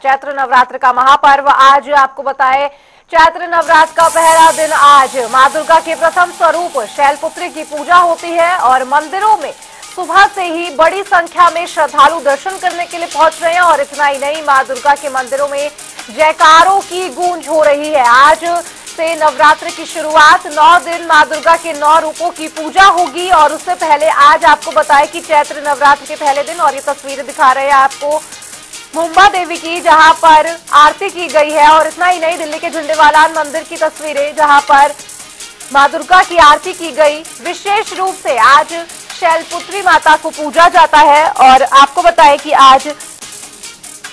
चैत्र नवरात्र का महापर्व आज आपको बताएं। चैत्र नवरात्र का पहला दिन आज मां दुर्गा के प्रथम स्वरूप शैलपुत्री की पूजा होती है और मंदिरों में सुबह से ही बड़ी संख्या में श्रद्धालु दर्शन करने के लिए पहुंच रहे हैं। और इतना ही नहीं, मां दुर्गा के मंदिरों में जयकारों की गूंज हो रही है। आज से नवरात्र की शुरुआत 9 दिन मां दुर्गा के 9 रूपों की पूजा होगी। और उससे पहले आज आपको बताएं कि चैत्र नवरात्र के पहले दिन, और ये तस्वीरें दिखा रहे हैं आपको मुंबा देवी की, जहां पर आरती की गई है। और इतना ही नहीं, दिल्ली के झंडेवालान मंदिर की तस्वीरें, जहां पर मां दुर्गा की आरती की गई। विशेष रूप से आज शैलपुत्री माता को पूजा जाता है। और आपको बताएं कि आज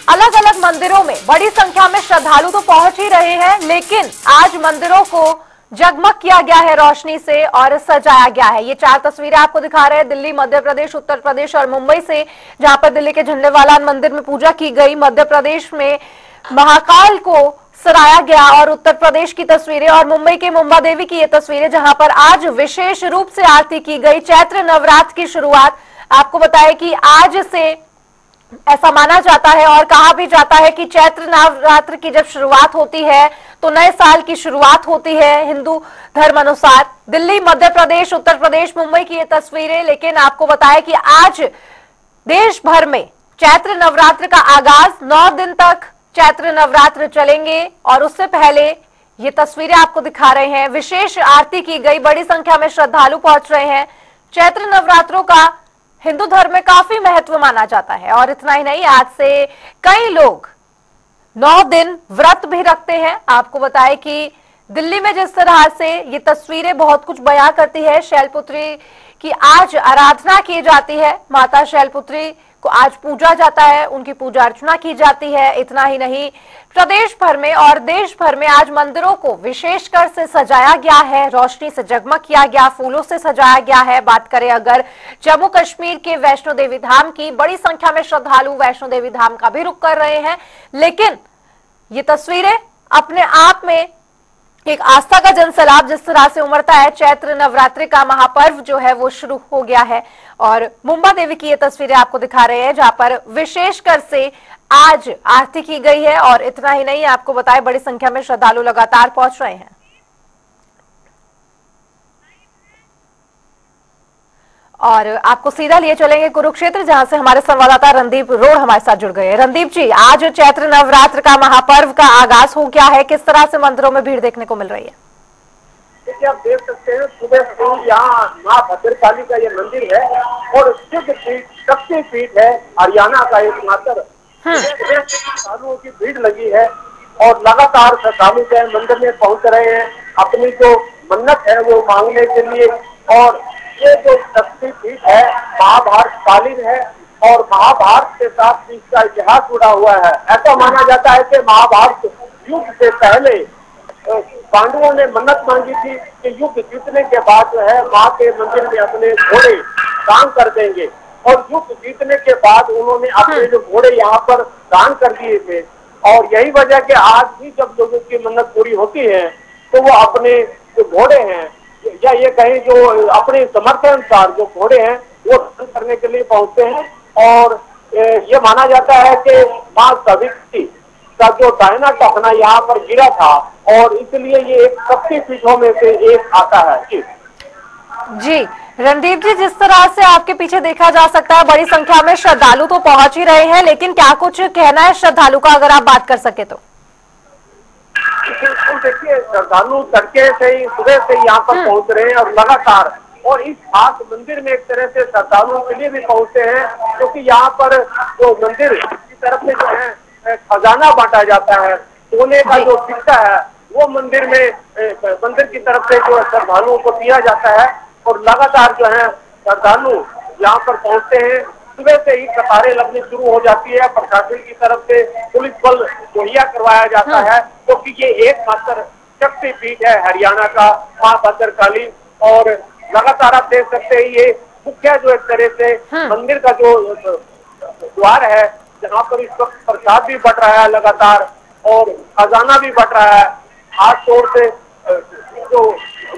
अलग अलग मंदिरों में बड़ी संख्या में श्रद्धालु तो पहुंच ही रहे हैं, लेकिन आज मंदिरों को जगमग किया गया है रोशनी से और सजाया गया है। ये 4 तस्वीरें आपको दिखा रहे हैं दिल्ली, मध्य प्रदेश, उत्तर प्रदेश और मुंबई से, जहां पर दिल्ली के झंडेवालान मंदिर में पूजा की गई, मध्य प्रदेश में महाकाल को सराया गया, और उत्तर प्रदेश की तस्वीरें, और मुंबई के मुंबा देवी की ये तस्वीरें, जहां पर आज विशेष रूप से आरती की गई। चैत्र नवरात्र की शुरुआत आपको बताएं कि आज से ऐसा माना जाता है और कहा भी जाता है कि चैत्र नवरात्र की जब शुरुआत होती है तो नए साल की शुरुआत होती है हिंदू धर्म अनुसार। दिल्ली, मध्य प्रदेश, उत्तर प्रदेश, मुंबई की ये तस्वीरें। लेकिन आपको बताएं कि आज देश भर में चैत्र नवरात्र का आगाज 9 दिन तक चैत्र नवरात्र चलेंगे। और उससे पहले ये तस्वीरें आपको दिखा रहे हैं, विशेष आरती की गई, बड़ी संख्या में श्रद्धालु पहुंच रहे हैं। चैत्र नवरात्रों का हिंदू धर्म में काफी महत्व माना जाता है। और इतना ही नहीं, आज से कई लोग 9 दिन व्रत भी रखते हैं। आपको बताएं कि दिल्ली में जिस तरह से ये तस्वीरें बहुत कुछ बयां करती है, शैलपुत्री की आज आराधना की जाती है, माता शैलपुत्री को आज पूजा जाता है, उनकी पूजा अर्चना की जाती है। इतना ही नहीं, प्रदेश भर में और देश भर में आज मंदिरों को विशेषकर से सजाया गया है, रोशनी से जगमग किया गया, फूलों से सजाया गया है। बात करें अगर जम्मू कश्मीर के वैष्णो देवी धाम की, बड़ी संख्या में श्रद्धालु वैष्णो देवी धाम का भी रुख कर रहे हैं। लेकिन ये तस्वीरें अपने आप में एक आस्था का जनसैलाब जिस तरह से उमड़ता है, चैत्र नवरात्रि का महापर्व जो है वो शुरू हो गया है। और मुंबा देवी की ये तस्वीरें आपको दिखा रहे हैं, जहां पर विशेषकर से आज आरती की गई है। और इतना ही नहीं, आपको बताएं बड़ी संख्या में श्रद्धालु लगातार पहुंच रहे हैं। और आपको सीधा लिए चलेंगे कुरुक्षेत्र, जहां से हमारे संवाददाता रणदीप रोड हमारे साथ जुड़ गए हैं। रणदीप जी, आज चैत्र नवरात्र का महापर्व का आगाज हो गया है, किस तरह से मंदिरों में भीड़ देखने को मिल रही है? देखिए, आप देख सकते हैं सुबह से यहाँ माँ भद्रकाली का ये मंदिर है और सिद्ध पीठ, शक्ति पीठ है हरियाणा का एकमात्र। श्रद्धालुओं की भीड़ लगी है और लगातार श्रद्धालु जो है मंदिर में पहुंच रहे हैं, अपनी जो मन्नत है वो मांगने के लिए। और ये जो शक्ति पीठ है महाभारत कालीन है और महाभारत के साथ इसका इतिहास जुड़ा हुआ है। ऐसा माना जाता है कि महाभारत युद्ध से पहले पांडवों ने मन्नत मांगी थी कि युद्ध जीतने के बाद जो है माँ के मंदिर में अपने घोड़े दान कर देंगे। और युद्ध जीतने के बाद उन्होंने अपने जो घोड़े यहाँ पर दान कर दिए थे। और यही वजह कि आज भी जब लोगों की मन्नत पूरी होती है तो वो अपने जो घोड़े हैं, या ये कहें जो अपने समर्थ अनुसार जो घोड़े हैं वो दान करने के लिए पहुंचते हैं। और ये माना जाता है कि माँ सावित्री का जो दाहिना टखना यहाँ पर गिरा था और इसलिए ये एक शक्ति पीठों में से एक आता है। जी रणदीप जी, जिस तरह से आपके पीछे देखा जा सकता है, बड़ी संख्या में श्रद्धालु तो पहुंच ही रहे हैं, लेकिन क्या कुछ कहना है श्रद्धालु का, अगर आप बात कर सके तो? बिल्कुल, देखिए श्रद्धालु तड़के से ही, सुबह से यहाँ पर पहुंच रहे हैं और लगातार, और इस खास मंदिर में एक तरह से श्रद्धालुओं के लिए भी पहुंचते हैं, क्योंकि यहाँ पर जो मंदिर की तरफ से जो है खजाना बांटा जाता है, सोने का जो सिक्का है वो मंदिर की तरफ से जो श्रद्धालुओं को दिया जाता है। और लगातार जो है श्रद्धालु यहाँ पर पहुंचते हैं। सुबह से ही कतारें लगनी शुरू हो जाती है, प्रशासन की तरफ से पुलिस बल मुहैया करवाया जाता है, क्योंकि ये एकमात्र शक्ति पीठ है हरियाणा का, माँ भद्रकाली। और लगातार आप देख सकते हैं ये मुख्य जो एक तरह से मंदिर का जो द्वार है, जहाँ पर इस वक्त प्रसाद भी बट रहा है लगातार और खजाना भी बट रहा है। हाथ तौर से जो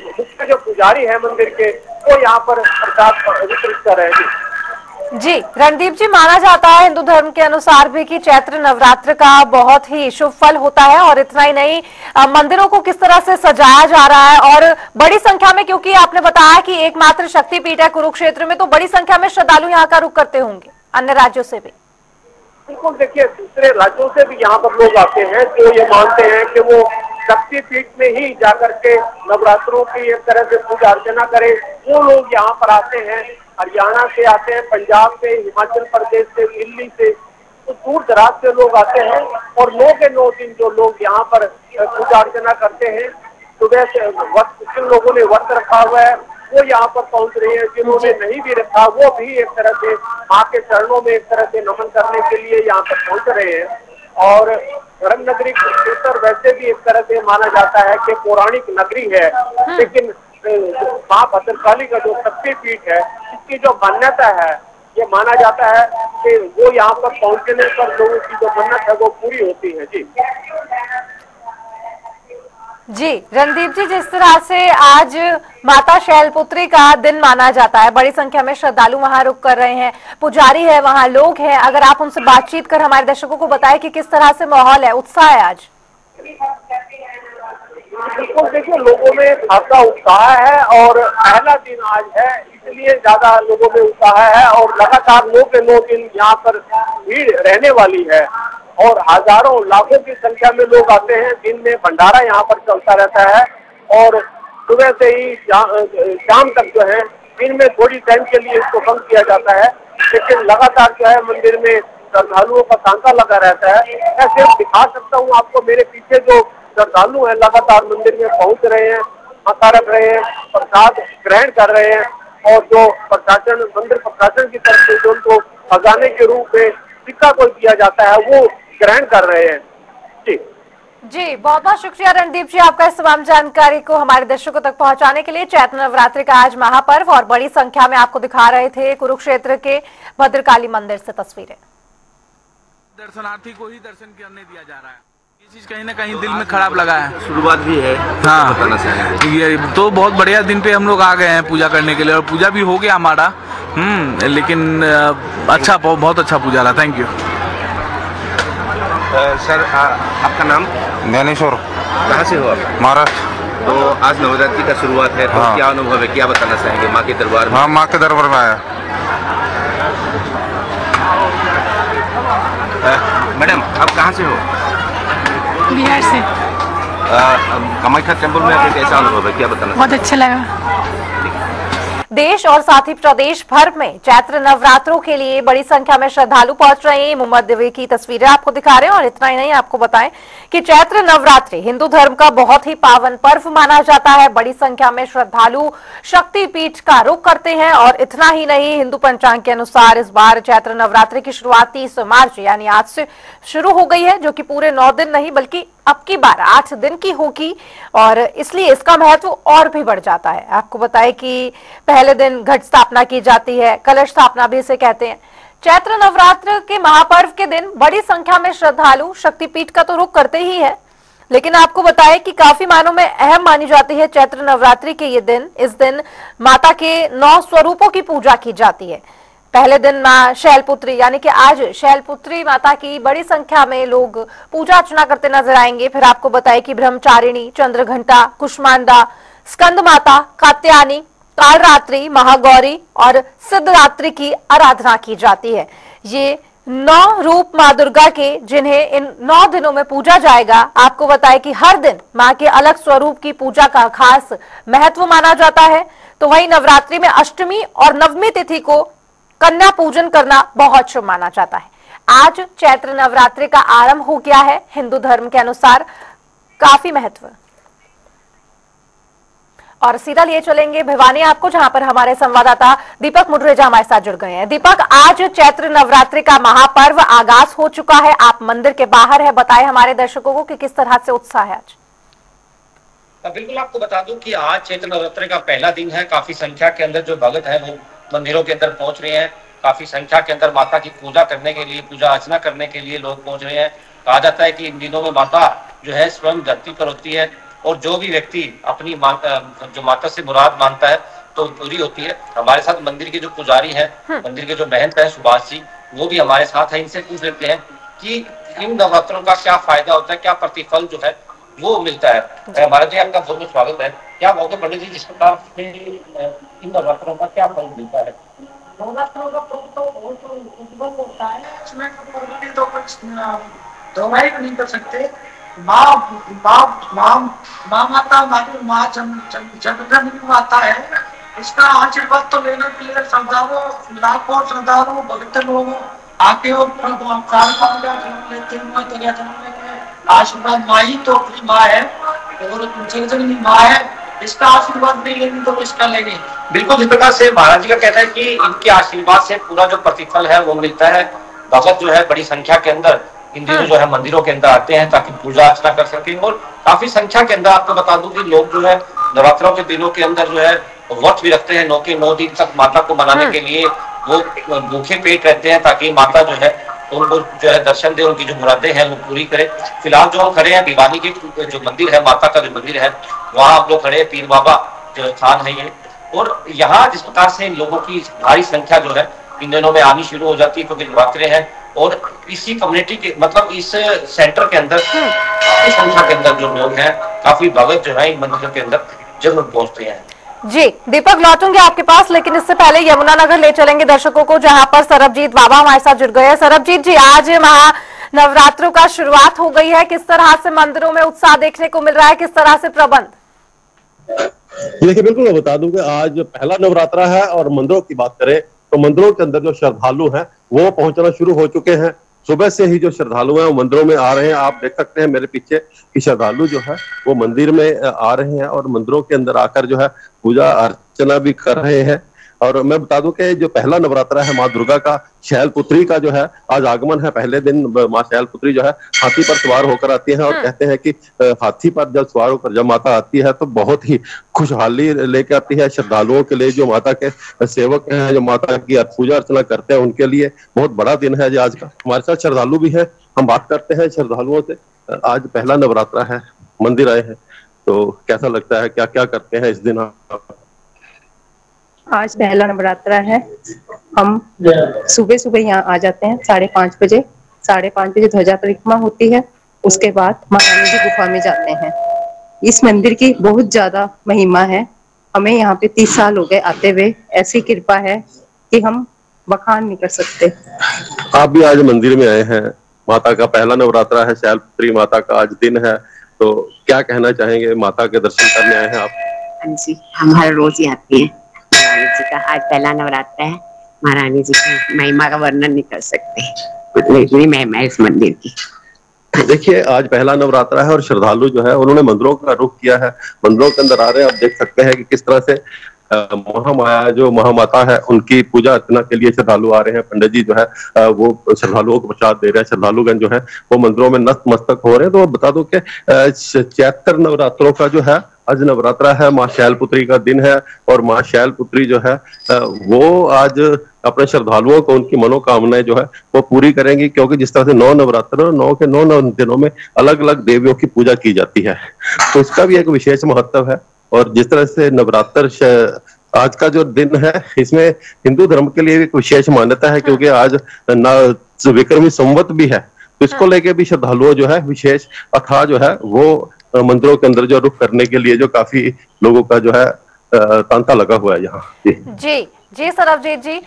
मुख्य जो पुजारी है मंदिर के, वो यहाँ पर प्रसाद वितरित कर रहे हैं। जी रणदीप जी, माना जाता है हिंदू धर्म के अनुसार भी कि चैत्र नवरात्र का बहुत ही शुभ फल होता है। और इतना ही नहीं, मंदिरों को किस तरह से सजाया जा रहा है और बड़ी संख्या में, क्योंकि आपने बताया कि एकमात्र शक्तिपीठ है कुरुक्षेत्र में, तो बड़ी संख्या में श्रद्धालु यहाँ का रुख करते होंगे अन्य राज्यों से भी। बिल्कुल, देखिए दूसरे राज्यों से भी यहाँ पर लोग आते हैं जो ये मानते हैं कि वो शक्तिपीठ में ही जाकर के नवरात्रों की एक तरह से पूजा अर्चना करें। वो लोग यहाँ पर आते हैं, हरियाणा से आते हैं, पंजाब से, हिमाचल प्रदेश से, दिल्ली से, तो दूर दराज से लोग आते हैं। और 9 के 9 दिन जो लोग यहाँ पर पूजा अर्चना करते हैं, सुबह से जिन लोगों ने व्रत रखा हुआ है वो यहाँ पर पहुंच रहे हैं, जिन्होंने नहीं भी रखा वो भी एक तरह से माँ के चरणों में एक तरह से नमन करने के लिए यहाँ पर पहुंच रहे हैं। और धर्म नगरी कुरुक्षेत्र वैसे भी एक तरह से माना जाता है कि पौराणिक नगरी है, लेकिन माँ भद्रकाली का जो शक्तिपीठ है, इसकी जो मान्यता है, ये माना जाता है कि वो यहाँ पर पहुंचने पर लोगों की जो मन्नत है वो पूरी होती है। जी जी रणदीप जी, जिस तरह से आज माता शैलपुत्री का दिन माना जाता है, बड़ी संख्या में श्रद्धालु वहां रुक कर रहे हैं, पुजारी है, वहां लोग हैं, अगर आप उनसे बातचीत कर हमारे दर्शकों को बताएं कि किस तरह से माहौल है, उत्साह है आज। बिल्कुल, देखिए लोगों में खासा उत्साह है और पहला दिन आज है, इसलिए ज्यादा लोगों में उत्साह है। और लगातार 9 के 9 दिन यहाँ पर भीड़ रहने वाली है और हजारों लाखों की संख्या में लोग आते हैं। दिन में भंडारा यहाँ पर चलता रहता है और सुबह से ही शाम तक जो है, दिन में थोड़ी टाइम के लिए इसको बंद किया जाता है, लेकिन लगातार जो है मंदिर में श्रद्धालुओं का तांता लगा रहता है। मैं सिर्फ दिखा सकता हूँ आपको, मेरे पीछे जो श्रद्धालु हैं लगातार मंदिर में पहुंच रहे हैं, माथा रख रहे हैं, प्रसाद ग्रहण कर रहे हैं और जो प्रशासन, मंदिर प्रशासन की तरफ से जो उनको खजाने के रूप में सिक्का को दिया जाता है वो ग्रहण कर रहे हैं। जी बहुत बहुत शुक्रिया रणदीप जी, आपका इस तमाम जानकारी को हमारे दर्शकों तक पहुंचाने के लिए। चैत्र नवरात्रि का आज महापर्व और बड़ी संख्या में आपको दिखा रहे थे कुरुक्षेत्र के भद्रकाली मंदिर से तस्वीरें। दर्शनार्थी को ही दर्शन करने दिया जा रहा है, ये चीज कहीं ना कहीं दिल में खराब लगा है। शुरुआत भी है, हाँ बताना चाहेंगे। ये तो बहुत बढ़िया दिन पे हम लोग आ गए हैं पूजा करने के लिए और पूजा भी हो गया हमारा। लेकिन अच्छा, बहुत अच्छा पूजा रहा। Thank you sir. आपका नाम? ज्ञानेश्वर। कहाँ से हो आप? महाराष्ट्र। तो आज नवरात्रि का शुरुआत है, तो क्या अनुभव है, क्या बताना चाहेंगे माँ के दरबार में? हाँ, माँ के दरबार में आया। मैडम आप कहाँ से हो? बिहार से। कामाख्या टेम्पल में आके कैसा अनुभव है, क्या बताना? बहुत अच्छा लगा। देश और साथ ही प्रदेश भर में चैत्र नवरात्रों के लिए बड़ी संख्या में श्रद्धालु पहुंच रहे हैं। मोहम्मद देवी की तस्वीरें आपको दिखा रहे हैं। और इतना ही नहीं, आपको बताएं कि चैत्र नवरात्रि हिंदू धर्म का बहुत ही पावन पर्व माना जाता है। बड़ी संख्या में श्रद्धालु शक्तिपीठ का रुख करते हैं। और इतना ही नहीं, हिंदू पंचांग के अनुसार इस बार चैत्र नवरात्रि की शुरुआत 30 मार्च यानी आज से शुरू हो गई है, जो कि पूरे 9 दिन नहीं बल्कि अब की बार 8 दिन की होगी। और इसलिए इसका महत्व और भी बढ़ जाता है। आपको बताएं कि पहले दिन घट स्थापना की जाती है, कलश स्थापना भी इसे कहते हैं। चैत्र नवरात्र के महापर्व के दिन बड़ी संख्या में श्रद्धालु शक्तिपीठ का तो रुख करते ही है, लेकिन आपको बताएं कि काफी मानों में अहम मानी जाती है चैत्र नवरात्रि के ये दिन। इस दिन माता के 9 स्वरूपों की पूजा की जाती है। पहले दिन मां शैलपुत्री यानी कि आज शैलपुत्री माता की बड़ी संख्या में लोग पूजा अर्चना करते नजर आएंगे। फिर आपको बताएं कि ब्रह्मचारिणी, चंद्रघंटा, कुष्मांडा, स्कंद माता, कात्यायनी, कालरात्रि, महागौरी और सिद्धरात्रि की आराधना की जाती है। ये 9 रूप मां दुर्गा के, जिन्हें इन 9 दिनों में पूजा जाएगा। आपको बताएं कि हर दिन मां के अलग स्वरूप की पूजा का खास महत्व माना जाता है। तो वहीं नवरात्रि में अष्टमी और नवमी तिथि को कन्या पूजन करना बहुत शुभ माना जाता है। आज चैत्र नवरात्रि का आरंभ हो गया है। हिंदू धर्म के अनुसार काफी महत्व। और सीधा लिए चलेंगे भिवानी आपको, जहां पर हमारे संवाददाता दीपक मुटरेजा हमारे साथ जुड़ गए हैं। दीपक, आज चैत्र नवरात्रि का महापर्व आगाज हो चुका है, आप मंदिर के बाहर है, बताएं हमारे दर्शकों को कि किस तरह से उत्साह है आज। बिल्कुल, आपको बता दूं कि आज चैत्र नवरात्रि का पहला दिन है। काफी संख्या के अंदर जो भगत है वो मंदिरों के अंदर पहुंच रहे हैं। काफी संख्या के अंदर माता की पूजा करने के लिए, पूजा अर्चना करने के लिए लोग पहुंच रहे हैं। कहा जाता है कि इन दिनों में माता जो है स्वयं धरती पर होती है और जो भी व्यक्ति अपनी जो माता से मुराद मांगता है तो पूरी होती है। हमारे साथ मंदिर के जो पुजारी हैं, मंदिर के जो महंत हैं सुभाष जी, वो भी हमारे साथ हैं। इनसे पूछ लेते हैं कि इन नवरात्रों का क्या फायदा होता है, क्या प्रतिफल जो है वो मिलता है। महाराज जी आपका बहुत बहुत स्वागत है। क्या कहोगे पंडित जी, जिस प्रकार से इन नवरात्रों का क्या फल मिलता है? नवरात्रों का फल तो बहुत उज्जवल होता है, इसमें तो कुछ दवाई नहीं कर सकते। माता जगदम्बा माता है, इसका आशीर्वाद तो लेने के लिए श्रद्धालु लाखों श्रद्धालु भक्त लोग आके जन्म लेते हैं। आशीर्वाद माँ ही तो अपनी माँ है और जगदम्बा माँ है, इसका आशीर्वाद भी लेंगे तो इसका लेंगे। बिल्कुल, जिस प्रकार से महाराज जी का कहना है कि इनके आशीर्वाद से पूरा जो प्रतिफल है वो मिलता है। भगत जो है बड़ी संख्या के अंदर इन दिनों जो है मंदिरों के अंदर आते हैं ताकि पूजा अर्चना कर सकें, और काफी संख्या के अंदर आपको बता दूं कि लोग जो है नवरात्रों के दिनों के अंदर जो है व्रत भी रखते हैं। 9 के 9 दिन तक माता को मनाने के लिए वो भूखे पेट रहते हैं ताकि माता जो है उनको जो है दर्शन दे, उनकी जो मुरादें हैं वो पूरी करे। फिलहाल जो हम खड़े हैं भिवानी के जो मंदिर है, माता का जो मंदिर है, वहाँ हम लोग खड़े हैं। पीर बाबा जो स्थान है ये, और यहाँ जिस प्रकार से लोगों की भारी संख्या जो है इन दिनों में आनी शुरू हो जाती है क्योंकि नवरात्रे हैं, और इसी कम्युनिटी के मतलब इस सेंटर के अंदर काफी संख्या के अंदर जो लोग हैं, काफी भगत जो है इन मंदिरों के अंदर जरूर पहुंचते हैं। जी दीपक, लौटूंगे आपके पास, लेकिन इससे पहले यमुनानगर ले चलेंगे दर्शकों को, जहां पर सरबजीत बाबा हमारे साथ जुड़ गए हैं। सरबजीत जी, आज महानवरात्रों का शुरुआत हो गई है, किस तरह से मंदिरों में उत्साह देखने को मिल रहा है, किस तरह से प्रबंध? देखिए, बिल्कुल मैं बता दूं कि आज पहला नवरात्रा है, और मंदिरों की बात करें तो मंदिरों के अंदर जो श्रद्धालु हैं वो पहुंचना शुरू हो चुके हैं। सुबह से ही जो श्रद्धालु हैं वो मंदिरों में आ रहे हैं। आप देख सकते हैं मेरे पीछे कि श्रद्धालु जो है वो मंदिर में आ रहे हैं और मंदिरों के अंदर आकर जो है पूजा अर्चना भी कर रहे हैं। और मैं बता दूं कि जो पहला नवरात्रा है माँ दुर्गा का, शैलपुत्री का जो है आज आगमन है। पहले दिन माँ शैलपुत्री जो है हाथी पर सवार होकर आती है, और कहते हैं कि हाथी पर जब सवार होकर जब माता आती है तो बहुत ही खुशहाली लेके आती है। श्रद्धालुओं के लिए, जो माता के सेवक हैं, जो माता की पूजा अर्चना करते हैं, उनके लिए बहुत बड़ा दिन है आज का। हमारे साथ श्रद्धालु भी है, हम बात करते हैं श्रद्धालुओं से। आज पहला नवरात्रा है, मंदिर आए हैं, तो कैसा लगता है, क्या क्या करते हैं इस दिन आप? आज पहला नवरात्रा है। हम सुबह सुबह यहाँ आ जाते हैं 5:30 बजे। 5:30 बजे ध्वजा परिक्रमा होती है, उसके बाद माँ रानी की गुफा में जाते हैं। इस मंदिर की बहुत ज्यादा महिमा है। हमें यहाँ पे 30 साल हो गए आते हुए। ऐसी कृपा है कि हम बखान नहीं कर सकते। आप भी आज मंदिर में आए हैं, माता का पहला नवरात्रा है, शैलपुत्री माता का आज दिन है, तो क्या कहना चाहेंगे? माता के दर्शन करने आए हैं आप? हाँ जी, हम हर रोज ही आते हैं। महारानी जी का आज पहला नवरात्र है। महारानी जी की महिमा का वर्णन नहीं कर सकते, इतनी महिमा है इस मंदिर की। देखिए, आज पहला नवरात्रा है और श्रद्धालु जो है उन्होंने मंदिरों का रुख किया है, मंदिरों के अंदर आ रहे हैं। आप देख सकते हैं कि किस तरह से महामाया जो महामाता है उनकी पूजा अर्चना के लिए श्रद्धालु आ रहे हैं। पंडित जी जो है वो श्रद्धालुओं को प्रसाद दे रहे हैं। श्रद्धालुगण जो है वो मंदिरों में नतमस्तक हो रहे हैं। तो बता दो कि चैत्र नवरात्रों का जो है आज नवरात्रा है, माँ शैलपुत्री का दिन है, और माँ शैलपुत्री जो है वो आज अपने श्रद्धालुओं को उनकी मनोकामनाएं जो है वो पूरी करेंगी, क्योंकि जिस तरह से 9 नवरात्र 9 के 9 दिनों में अलग अलग देवियों की पूजा की जाती है, तो इसका भी एक विशेष महत्व है। और जिस तरह से नवरात्र आज का जो दिन है, इसमें हिंदू धर्म के लिए भी एक विशेष मान्यता है, क्योंकि आज विक्रमी संवत भी है, तो इसको लेके भी श्रद्धालुओं जो है विशेष अथाह जो है वो मंदिरों के अंदर जो रुख करने के लिए जो काफी लोगों का जो है तांता लगा हुआ है यहाँ। जी सरबजीत जी,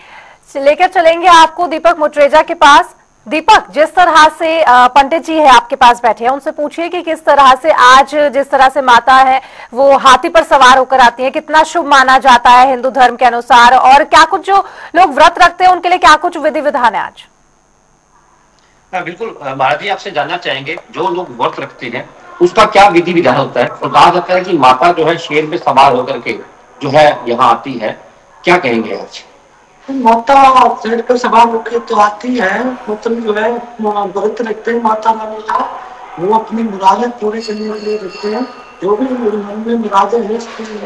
लेकर चलेंगे आपको दीपक मुटरेजा के पास। दीपक, जिस तरह से पंडित जी है आपके पास बैठे हैं, उनसे पूछिए कि किस तरह से आज जिस तरह से माता है वो हाथी पर सवार होकर आती है, कितना शुभ माना जाता है हिंदू धर्म के अनुसार, और क्या कुछ जो लोग व्रत रखते हैं उनके लिए क्या कुछ विधि विधान है आज? बिल्कुल महाराज जी, आपसे जानना चाहेंगे जो लोग व्रत रखते हैं उसका क्या विधि विधान होता है। और कहा जाता है कि माता जो है शेर में सवार होकर के जो है यहाँ आती है, क्या कहेंगे आज? माता शेर पर सवार होकर तो आती है, मतलब जो है व्रत रखते हैं माता रानी का, वो अपनी मुरादें पूरी करने के लिए रखते हैं। जो भी मन में मुरादें हैं,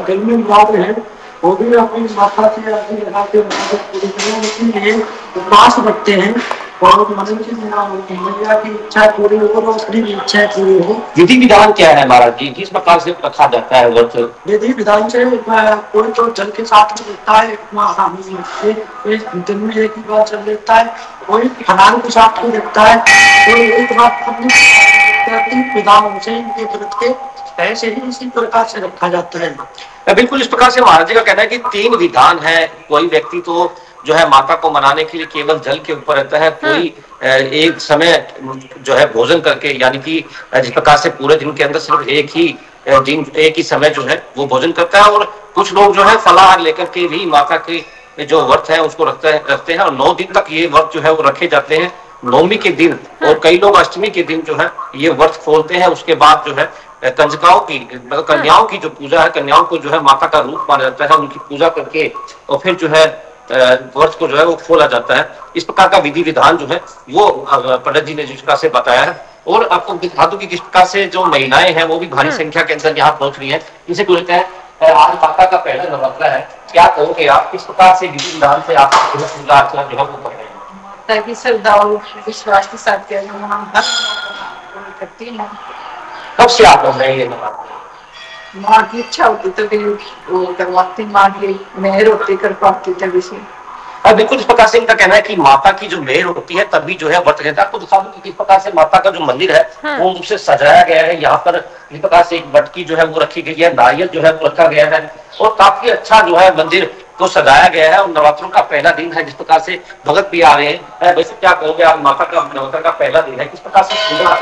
दिल में मुरादें हैं, वो भी अपनी माता से आरती लगा के पूरी करने के लिए उपवास रखते हैं। और मैया की इच्छा पूरी हो और अपनी भी इच्छा पूरी हो। विधि विधान क्या है महाराज जी, किस प्रकार से रखा जाता है व्रत? विधि विधान से कोई तो जल के साथ में लेता है, एक दिन में एक ही बार जल लेता है, कोई खनान के साथ में लेता है, कोई एक बार विधान से इनके व्रत के ऐसे ही इसी प्रकार से रखा जाता है। बिल्कुल इस प्रकार से महाराज जी का कहना है कि 3 विधान है। कोई व्यक्ति तो जो है माता को मनाने के लिए केवल जल के ऊपर रहता है, कोई एक समय जो है भोजन करके, यानी कि जिस प्रकार से पूरे दिन के अंदर सिर्फ एक ही समय जो है वो भोजन करता है, और कुछ लोग जो है फलाहार लेकर के भी माता के जो व्रत है उसको रखते हैं, और 9 दिन तक ये व्रत जो है वो रखे जाते हैं। नवमी के दिन और कई लोग अष्टमी के दिन जो है ये व्रत खोलते हैं। उसके बाद जो है कंजकाओं की, मतलब कन्याओं की जो पूजा है, कन्याओं को जो है माता का रूप माना जाता है, उनकी पूजा करके और फिर जो है व्रत को जो है वो खोला जाता है। इस प्रकार का विधि विधान जो है वो पंडित जी ने जिस प्रकार से बताया है। और आपको दिखा दूं कि किस प्रकार से जो महिलाएं हैं वो भी भारी संख्या के अंदर यहाँ पहुंच रही है। इनसे पूछते हैं, आज माता का पहला नवरात्र है, क्या कहोगे आप, किस प्रकार से विधि विधान से आप पूजा अर्चना जो है वो कर रहे हैं? माता की श्रद्धा और विश्वास के साथ करती है। कब से आप कर रहे हैं ये नवरात्र? माँ की इच्छा होती तो फिर वो करवाती, माँ की मेहर होती कर पाती तभी से। बिल्कुल इस प्रकार से इनका कहना है कि माता की जो मेहर होती है तभी जो है व्रत रहता है। आपको दिखा दूं कि किस प्रकार से माता का जो मंदिर है वो उनसे सजाया गया है। यहाँ पर इस प्रकार से एक मटकी जो है वो रखी गई है, नारियल जो है वो रखा गया है, और काफी अच्छा जो है मंदिर को सजाया गया है। और नवरात्रों का पहला दिन है, जिस प्रकार से भगत भी आ रहे हैं। वैसे क्या कहोगे आप, माता का नवरात्र का पहला दिन है, किस प्रकार से पूजा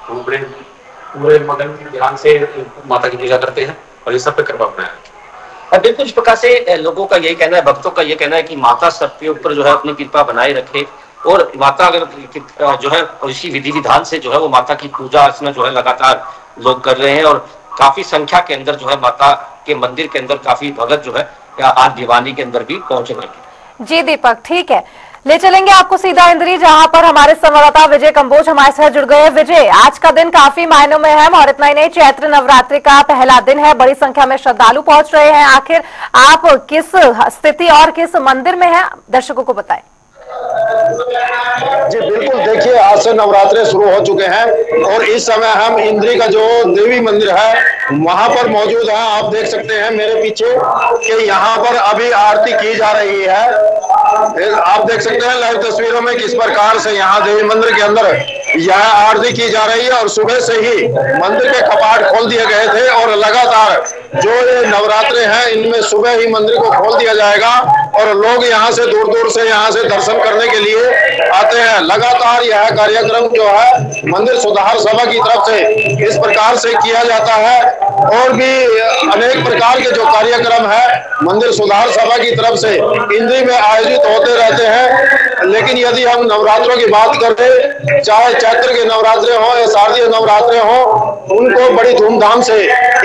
पूरे मगन ध्यान से माता की पूजा करते हैं और ये सब पे कृपा बनाए। बिल्कुल इस प्रकार से लोगों का यही कहना है, भक्तों का ये कहना है कि माता सबके ऊपर जो है अपनी कृपा बनाए रखे, और माता अगर जो है इसी विधि विधान से जो है वो माता की पूजा अर्चना जो है लगातार लोग कर रहे हैं। और काफी संख्या के अंदर जो है माता के मंदिर के अंदर काफी भगत जो है आज दीवानी के अंदर भी पहुंच रहे हैं। जी दीपक, ठीक है, ले चलेंगे आपको सीधा इंद्री, जहां पर हमारे संवाददाता विजय कंबोज हमारे साथ जुड़ गए। विजय, आज का दिन काफी मायनों में है, और इतना ही नहीं, चैत्र नवरात्रि का पहला दिन है, बड़ी संख्या में श्रद्धालु पहुंच रहे हैं। आखिर आप किस स्थिति और किस मंदिर में हैं, दर्शकों को बताएं। जी बिल्कुल, देखिए आज से नवरात्रे शुरू हो चुके हैं और इस समय हम इंद्री का जो देवी मंदिर है वहां पर मौजूद है। आप देख सकते हैं मेरे पीछे कि यहाँ पर अभी आरती की जा रही है। आप देख सकते हैं लाइव तस्वीरों में किस प्रकार से यहाँ देवी मंदिर के अंदर यह आरती की जा रही है। और सुबह से ही मंदिर के कपाट खोल दिए गए थे और लगातार जो ये नवरात्रे हैं इनमें सुबह ही मंदिर को खोल दिया जाएगा और लोग यहाँ से दूर दूर से यहाँ से दर्शन करने के लिए आते हैं। लगातार यह कार्यक्रम जो है मंदिर सुधार सभा की तरफ से इस प्रकार से किया जाता है। और भी अनेक प्रकार के जो कार्यक्रम है मंदिर सुधार सभा की तरफ से इंद्री में आयोजित होते रहते हैं। लेकिन यदि हम नवरात्रों की बात करें, चाहे चैत्र के नवरात्रे हो या शारदीय नवरात्रे हो, उनको बड़ी धूमधाम से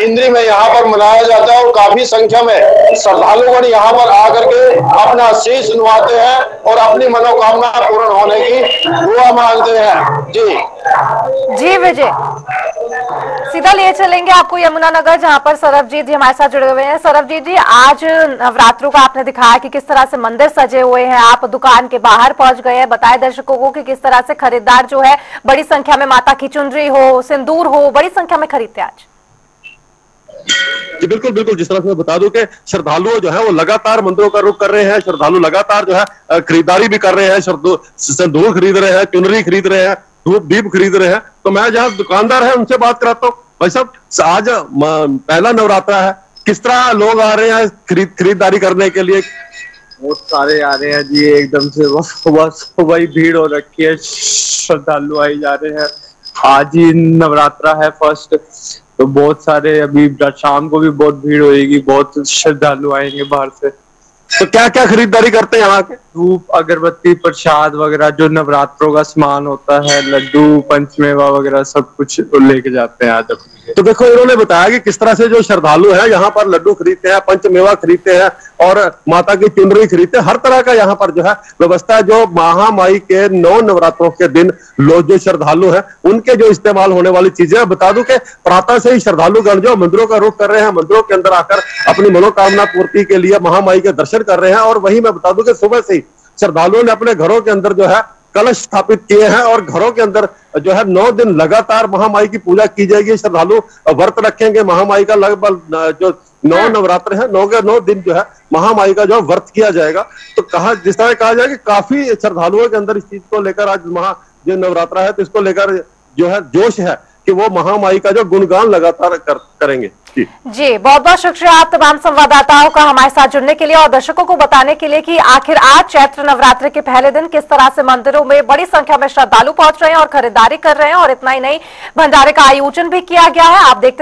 इंद्री में यहाँ पर मनाया जाता है और काफी संख्या में श्रद्धालुगण यहाँ पर आकर के अपना शीश नवाते हैं और अपनी मनोकामना पूर्ण होने की दुआ मांगते हैं। जी विजय, सीधा लिए चलेंगे आपको यमुनानगर, जहां पर सरबजीत जी हमारे साथ जुड़े हुए हैं। सरबजीत जी, आज नवरात्रों का आपने दिखाया कि किस तरह से मंदिर सजे हुए हैं, आप दुकान के बाहर पहुंच गए हैं। बताए दर्शकों को कि किस तरह से खरीदार जो है बड़ी संख्या में माता की चुनरी हो, सिंदूर हो, बड़ी संख्या में खरीदते आज। जी बिल्कुल बिल्कुल, जिस तरह से मैं बता दूं कि श्रद्धालु जो है वो लगातार मंदिरों का रुख कर रहे हैं। श्रद्धालु लगातार जो है खरीदारी भी कर रहे हैं, सिंदूर खरीद रहे हैं, चुनरी खरीद रहे हैं, धूप दीप खरीद रहे हैं। तो मैं जहाँ दुकानदार है उनसे बात कराता हूँ। भाई साहब, आज पहला नवरात्रा है, किस तरह लोग आ रहे हैं खरीदारी करने के लिए? बहुत सारे आ रहे हैं जी, एकदम से सुबह ही भीड़ हो रखी है, श्रद्धालु आई जा रहे हैं। आज ही नवरात्रा है फर्स्ट, तो बहुत सारे, अभी शाम को भी बहुत भीड़ होगी, बहुत श्रद्धालु आएंगे बाहर से। तो क्या क्या खरीदारी करते हैं यहाँ के? धूप, अगरबत्ती, प्रसाद वगैरह, जो नवरात्रों का सामान होता है, लड्डू, पंचमेवा वगैरह सब कुछ लेके जाते हैं आज अपने। तो देखो इन्होंने बताया कि किस तरह से जो श्रद्धालु हैं यहाँ पर लड्डू खरीदते हैं, पंचमेवा खरीदते हैं और माता की चुनरी खरीदते हैं। हर तरह का यहाँ पर जो है व्यवस्था है। जो महामाई के 9 नवरात्रों के दिन लोग जो श्रद्धालु हैं उनके जो इस्तेमाल होने वाली चीजें, बता दूं कि प्रातः से ही श्रद्धालुगण जो मंदिरों का रुख कर रहे हैं, मंदिरों के अंदर आकर अपनी मनोकामना पूर्ति के लिए महामाई के दर्शन कर रहे हैं। और वही मैं बता दूं कि सुबह से ही श्रद्धालुओं ने अपने घरों के अंदर जो है कलश स्थापित किए हैं और घरों के अंदर जो है 9 दिन लगातार महामाई की पूजा की जाएगी। श्रद्धालु व्रत रखेंगे महामाई का, लगभग जो 9 नवरात्र है 9 के 9 दिन जो है महामाई का जो व्रत किया जाएगा। तो कहा जिस तरह कहा जाए कि काफी श्रद्धालुओं के अंदर इस चीज को लेकर आज जो नवरात्रा है तो इसको लेकर जो है जोश है कि वो महामाई का जो गुणगान लगातार करेंगे। जी बहुत बहुत शुक्रिया आप तमाम संवाददाताओं का हमारे साथ जुड़ने के लिए और दर्शकों को बताने के लिए कि आखिर आज चैत्र नवरात्र के पहले दिन किस तरह से मंदिरों में बड़ी संख्या में श्रद्धालु पहुंच रहे हैं और खरीदारी कर रहे हैं। और इतना ही नहीं, भंडारे का आयोजन भी किया गया है। आप देखते